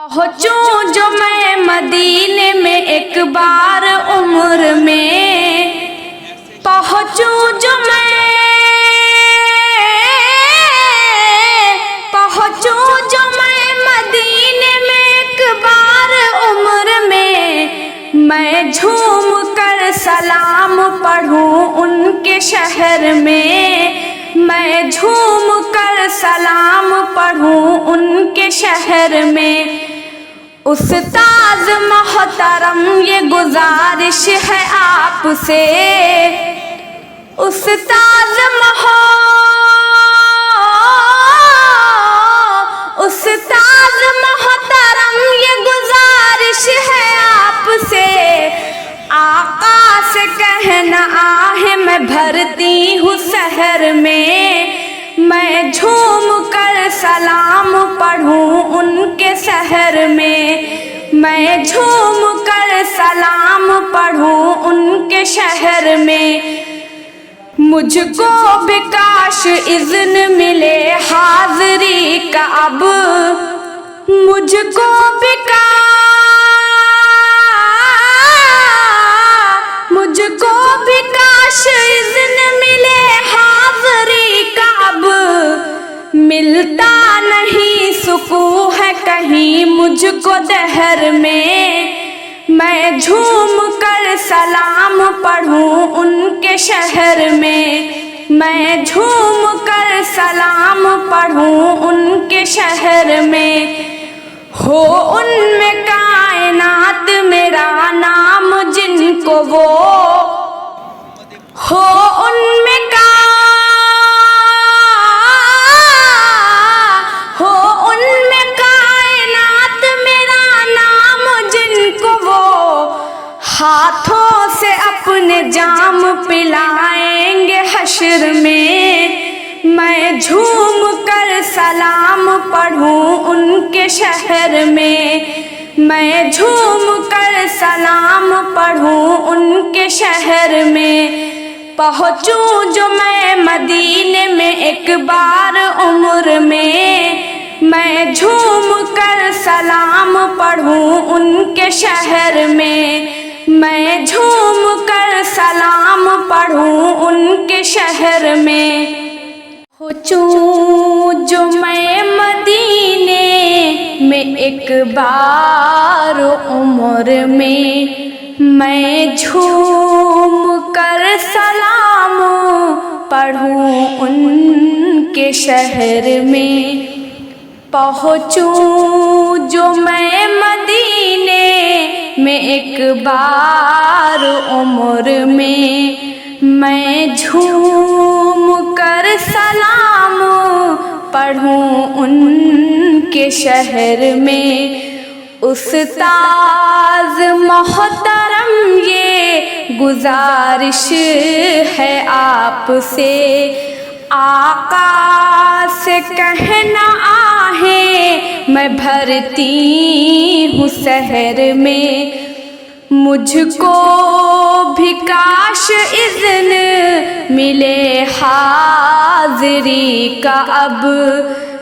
पहुँचूं जो मैं मदीने में एक बार उम्र में, पहुँचूं जो मैं मदीने में एक बार उम्र में, मैं झूम कर सलाम पढ़ूं उनके शहर में, मैं झूम कर सलाम पढ़ूं उनके शहर में। उस्ताद मोहतरम ये गुजारिश है आपसे, उस्ताद मोहतरम ये गुजारिश है आपसे, आका से कहना आहे मैं भरती हूँ शहर में, मैं झूम कर सलाम पढ़ूं उनके शहर में, मैं झूम कर सलाम पढ़ूं उनके शहर में। मुझको भी काश इज़्न मिले हाज़री का अब, मुझको भी काश इज़्न मिले हाज़री का अब, मिलता नहीं सुकून है कहीं मुझको दहर में, मैं झूम कर सलाम पढ़ूं उनके शहर में, मैं झूम कर सलाम पढ़ूं उनके शहर में। हो उनमें कायनात मेरा नाम जिनको वो, हो उनमें कायनात मेरा नाम जिनको वो, हाथों से अपने जाम पिलाएंगे हश्र में, मैं झूम कर सलाम पढ़ूं उनके शहर में, मैं झूम कर सलाम पढ़ूं उनके शहर में। पहुँचूं जो मैं मदीने में एक बार उम्र में, मैं झूम कर सलाम पढ़ूं उनके शहर में, मैं झूम कर सलाम पढ़ूं उनके शहर में। पहुँचूं जो मैं मदीने में एक बार उम्र में, मैं झूम कर सलाम पढ़ूं उनके शहर में। पहुँचूं जो मैं मदीने में एक बार उम्र में, मैं झूम कर सलाम पढ़ूं उनके शहर में। उस्ताद मोहतरम ये गुजारिश है आपसे, आका से कहना आहे मैं भरती हूँ शहर में, मुझको भी काश इज़्न मिले हाज़री का अब,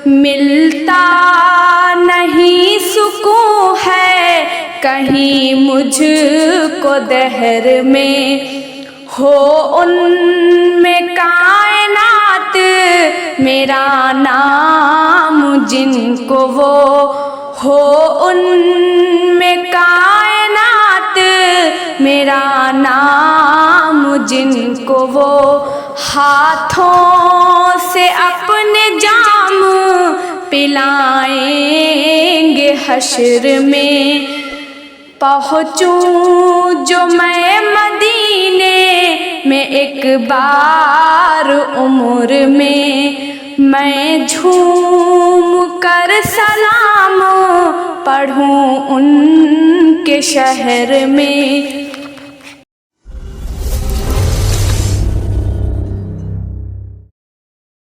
मिलता नहीं सुकून है कहीं मुझको दहर में। हो उनमें कायनात मेरा नाम जिनको वो, हो उनमें कायनात मेरा नाम जिनको वो, हाथों से अपने जाम पिलाएंगे हश्र में। पहुँचूं जो मैं मदीने में एक बार उम्र में, मैं झूम कर सलाम पढ़ूं उनके शहर में।